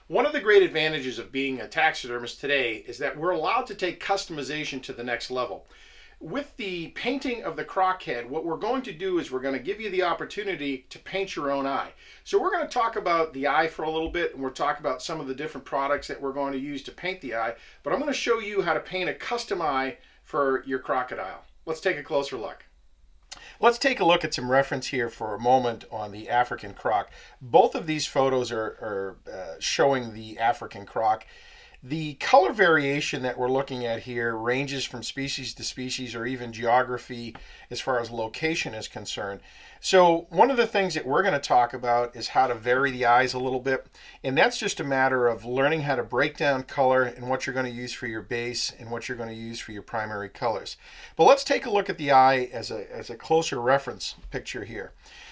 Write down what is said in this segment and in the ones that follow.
One of the great advantages of being a taxidermist today is that we're allowed to take customization to the next level. With the painting of the croc head, what we're going to do is we're going to give you the opportunity to paint your own eye. So we're going to talk about the eye for a little bit, and we'll talk about some of the different products that we're going to use to paint the eye. But I'm going to show you how to paint a custom eye for your crocodile. Let's take a closer look. Let's take a look at some reference here for a moment on the African croc. Both of these photos are showing the African croc. The color variation that we're looking at here ranges from species to species, or even geography as far as location is concerned. So one of the things that we're going to talk about is how to vary the eyes a little bit, and that's just a matter of learning how to break down color and what you're going to use for your base and what you're going to use for your primary colors. But let's take a look at the eye as a closer reference picture here.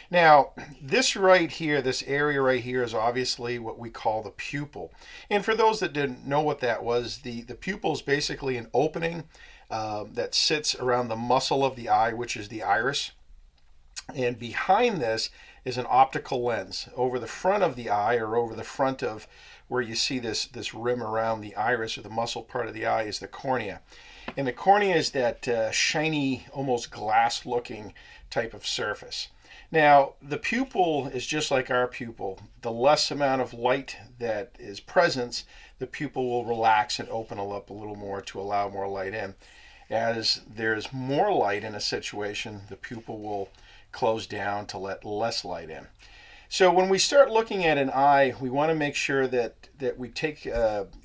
Now, this right here, this area right here is obviously what we call the pupil. And for those that didn't know what that was, the pupil is basically an opening that sits around the muscle of the eye, which is the iris. And behind this is an optical lens. Over the front of the eye, or over the front of where you see this rim around the iris, or the muscle part of the eye, is the cornea. And the cornea is that shiny, almost glass-looking type of surface. Now, the pupil is just like our pupil. The less amount of light that is present, the pupil will relax and open up a little more to allow more light in. As there's more light in a situation, the pupil will close down to let less light in. So when we start looking at an eye, we want to make sure that we take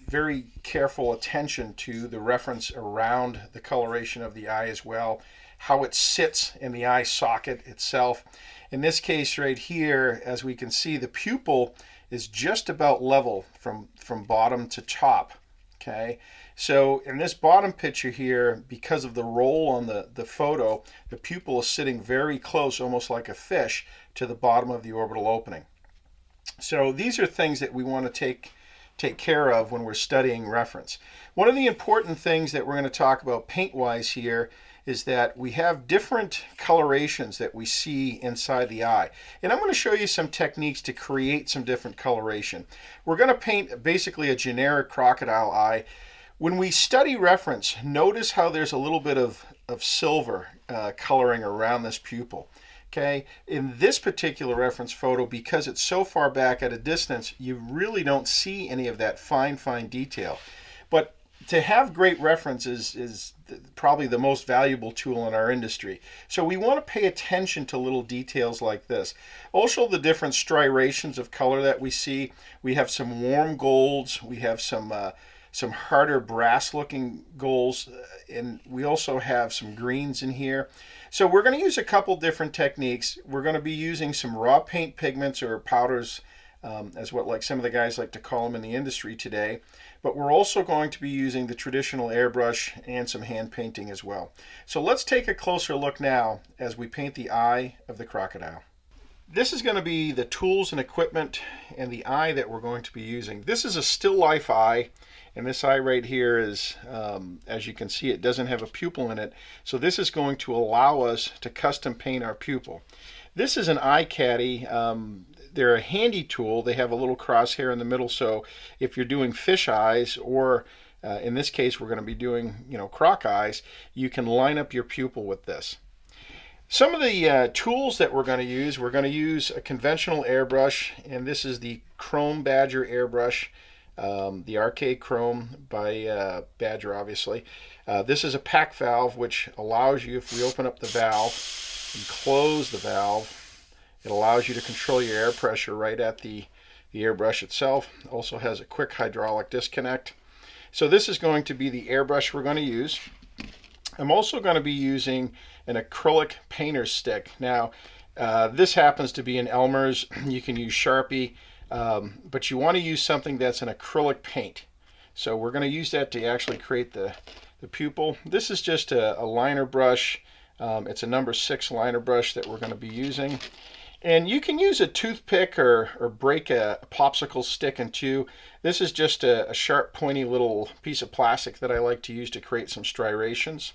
very careful attention to the reference around the coloration of the eye as well, how it sits in the eye socket itself. In this case right here, as we can see, the pupil is just about level from bottom to top. Okay, so in this bottom picture here, because of the roll on the photo, the pupil is sitting very close, almost like a fish, to the bottom of the orbital opening. So these are things that we want to take care of when we're studying reference. One of the important things that we're going to talk about paint-wise here is that we have different colorations that we see inside the eye. And I'm going to show you some techniques to create some different coloration. We're going to paint basically a generic crocodile eye. When we study reference, notice how there's a little bit of silver coloring around this pupil. Okay, in this particular reference photo, because it's so far back at a distance, you really don't see any of that fine detail. But to have great reference is probably the most valuable tool in our industry. So we want to pay attention to little details like this. Also, the different striations of color that we see. We have some warm golds, we have some harder brass looking golds, and we also have some greens in here. So we're going to use a couple different techniques. We're going to be using some raw paint pigments, or powders, as what some of the guys like to call them in the industry today. But we're also going to be using the traditional airbrush and some hand painting as well. So let's take a closer look now as we paint the eye of the crocodile. This is going to be the tools and equipment and the eye that we're going to be using. This is a still life eye, and this eye right here is, as you can see, it doesn't have a pupil in it. So this is going to allow us to custom paint our pupil. This is an eye caddy. They're a handy tool. They have a little crosshair in the middle, so if you're doing fish eyes, or in this case we're going to be doing croc eyes, you can line up your pupil with this. Some of the tools that we're going to use a conventional airbrush, and this is the Chrome Badger airbrush, the Arcade Chrome by Badger, obviously. This is a pack valve, which allows you, if we open up the valve and close the valve, it allows you to control your air pressure right at the airbrush itself. It also has a quick hydraulic disconnect. So this is going to be the airbrush we're going to use. I'm also going to be using an acrylic painter's stick. Now, this happens to be an Elmer's. You can use Sharpie, but you want to use something that's an acrylic paint. So we're going to use that to actually create the pupil. This is just a liner brush. It's a number 6 liner brush that we're going to be using. And you can use a toothpick or break a popsicle stick in two. This is just a sharp, pointy little piece of plastic that I like to use to create some striations.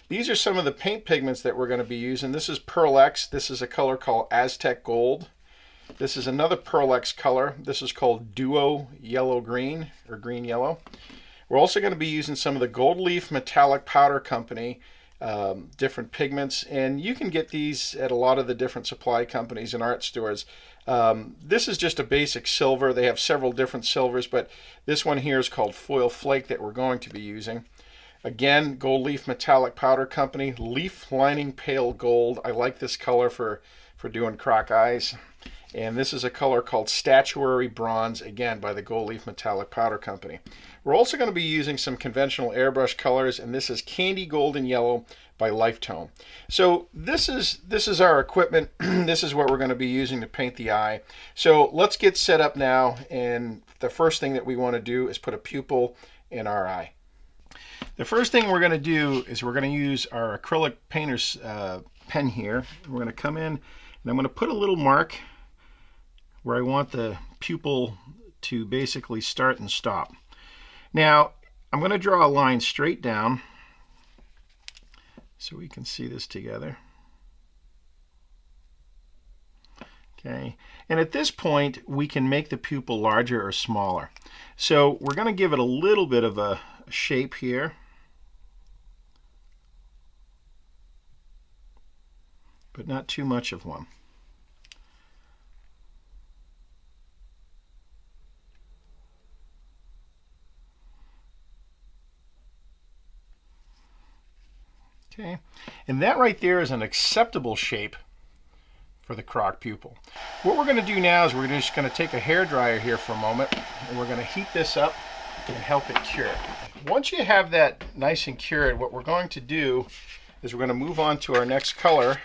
These are some of the paint pigments that we're going to be using. This is Pearl X. This is a color called Aztec Gold. This is another Pearl-Ex color. This is called Duo Yellow Green, or Green Yellow. We're also going to be using some of the Gold Leaf Metallic Powder Company, different pigments, and you can get these at a lot of the different supply companies and art stores. This is just a basic silver. They have several different silvers, but this one here is called Foil Flake that we're going to be using. Again, Gold Leaf Metallic Powder Company, Leaf Lining Pale Gold. I like this color for doing croc eyes. And this is a color called Statuary Bronze, again by the Gold Leaf Metallic Powder Company. We're also going to be using some conventional airbrush colors, and this is Candy Golden Yellow by Lifetone. So this is our equipment. This is what we're going to be using to paint the eye. So let's get set up now, and the first thing that we want to do is put a pupil in our eye. The first thing we're going to do is we're going to use our acrylic painter's pen here. We're going to come in, and I'm going to put a little mark where I want the pupil to basically start and stop. Now, I'm going to draw a line straight down so we can see this together. Okay, and at this point, we can make the pupil larger or smaller. So we're going to give it a little bit of a shape here. But not too much of one. Okay, and that right there is an acceptable shape for the croc pupil. What we're going to do now is we're just going to take a hairdryer here for a moment, and we're going to heat this up and help it cure. Once you have that nice and cured, what we're going to do is we're going to move on to our next color,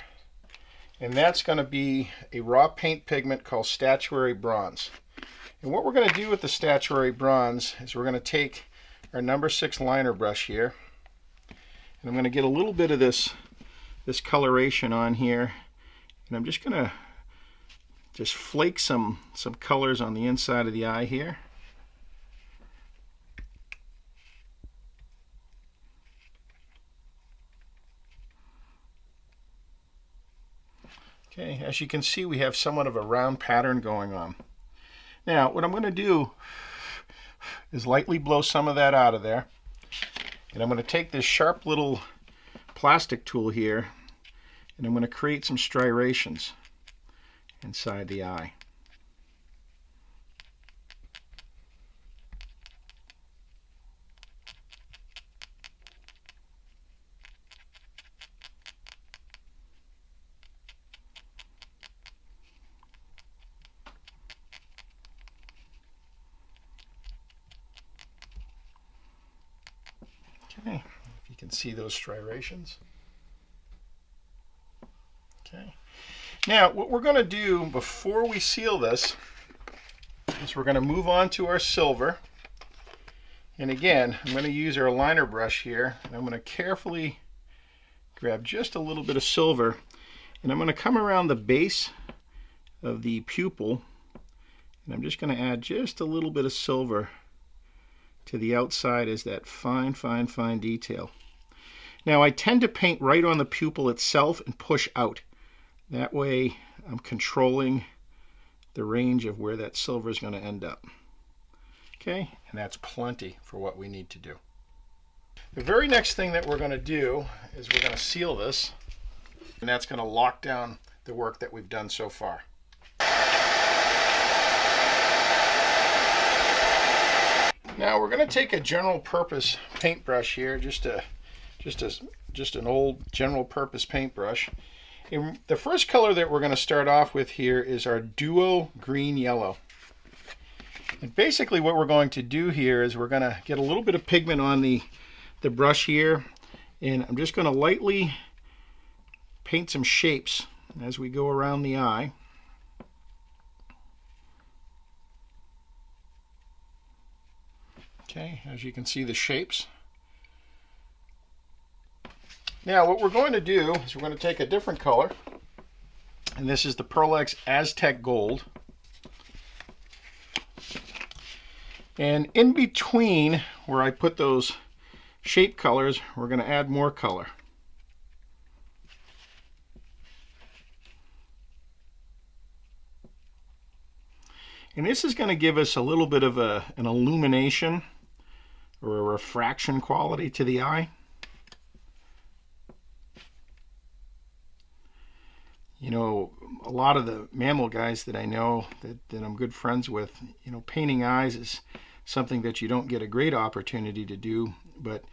and that's going to be a raw paint pigment called Statuary Bronze. And what we're going to do with the Statuary Bronze is we're going to take our number 6 liner brush here, and I'm going to get a little bit of this coloration on here, and I'm just going to flake some colors on the inside of the eye here. Okay, as you can see, we have somewhat of a round pattern going on. Now, what I'm going to do is lightly blow some of that out of there. And I'm going to take this sharp little plastic tool here, and I'm going to create some striations inside the eye. Okay, if you can see those striations. Okay. Now, what we're going to do before we seal this is we're going to move on to our silver. And again, I'm going to use our liner brush here, and I'm going to carefully grab just a little bit of silver, and I'm going to come around the base of the pupil, and I'm just going to add just a little bit of silver to the outside as that fine, fine, fine detail. Now, I tend to paint right on the pupil itself and push out. That way, I'm controlling the range of where that silver is going to end up. Okay, and that's plenty for what we need to do. The very next thing that we're going to do is we're going to seal this, and that's going to lock down the work that we've done so far. Now we're going to take a general purpose paintbrush here, just an old general purpose paintbrush. And the first color that we're going to start off with here is our Duo Green Yellow. And basically what we're going to do here is we're going to get a little bit of pigment on the brush here, and I'm just going to lightly paint some shapes as we go around the eye. Okay, as you can see the shapes. Now what we're going to do is we're going to take a different color, and this is the Pearl-Ex Aztec Gold. And in between where I put those shape colors, we're going to add more color. And this is going to give us a little bit of an illumination or a refraction quality to the eye. You know, a lot of the mammal guys that I know that I'm good friends with, you know, painting eyes is something that you don't get a great opportunity to do, but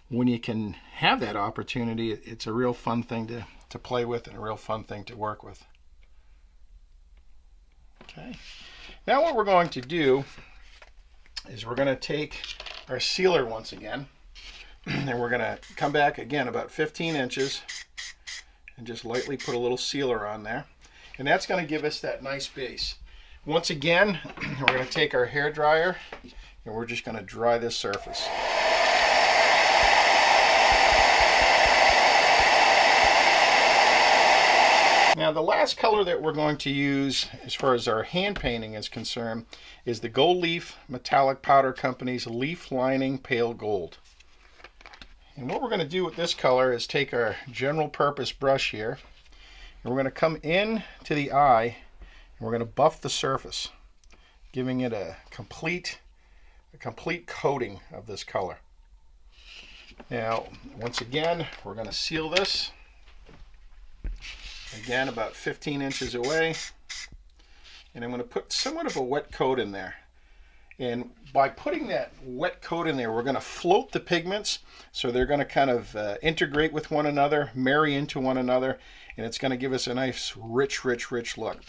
when you can have that opportunity, it's a real fun thing to play with and a real fun thing to work with. Okay, now what we're going to do is we're going to take our sealer once again, and we're going to come back again about 15 inches and just lightly put a little sealer on there, and that's going to give us that nice base. Once again, we're going to take our hair dryer and we're just going to dry this surface. Now the last color that we're going to use as far as our hand painting is concerned is the Gold Leaf Metallic Powder Company's Leaf Lining Pale Gold. And what we're going to do with this color is take our general purpose brush here, and we're going to come in to the eye and we're going to buff the surface, giving it a complete coating of this color. Now once again, we're going to seal this. Again, about 15 inches away, and I'm going to put somewhat of a wet coat in there. And by putting that wet coat in there, we're going to float the pigments, so they're going to kind of integrate with one another, marry into one another, and it's going to give us a nice rich look.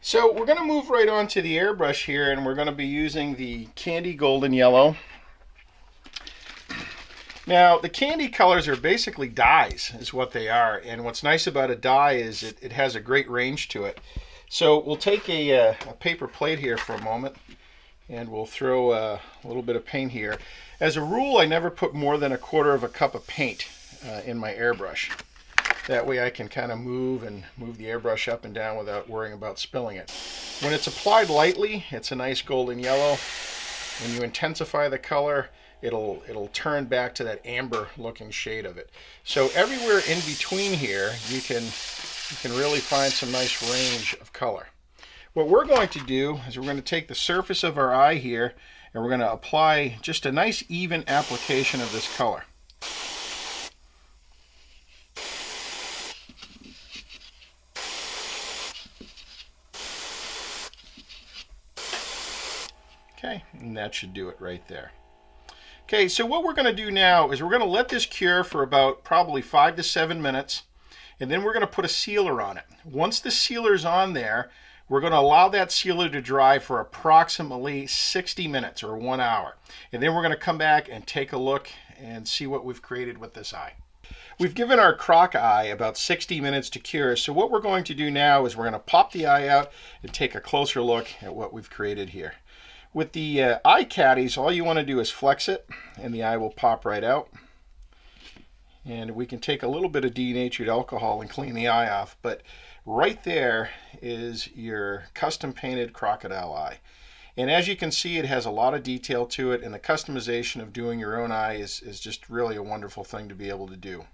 So we're going to move right on to the airbrush here, and we're going to be using the Candy Golden Yellow. Now, the candy colors are basically dyes, is what they are. And what's nice about a dye is it has a great range to it. So we'll take a paper plate here for a moment, and we'll throw a little bit of paint here. As a rule, I never put more than 1/4 cup of paint in my airbrush. That way I can kind of move the airbrush up and down without worrying about spilling it. When it's applied lightly, it's a nice golden yellow. When you intensify the color, it'll turn back to that amber looking shade of it. So everywhere in between here, you can really find some nice range of color. What we're going to do is we're going to take the surface of our eye here and we're going to apply just a nice even application of this color. Okay, and that should do it right there. Okay, so what we're going to do now is we're going to let this cure for about probably 5 to 7 minutes, and then we're going to put a sealer on it. Once the sealer's on there, we're going to allow that sealer to dry for approximately 60 minutes or 1 hour. And then we're going to come back and take a look and see what we've created with this eye. We've given our croc eye about 60 minutes to cure, so what we're going to do now is we're going to pop the eye out and take a closer look at what we've created here. With the eye caddies, all you want to do is flex it and the eye will pop right out. And we can take a little bit of denatured alcohol and clean the eye off, but right there is your custom painted crocodile eye. And as you can see, it has a lot of detail to it, and the customization of doing your own eye is just really a wonderful thing to be able to do.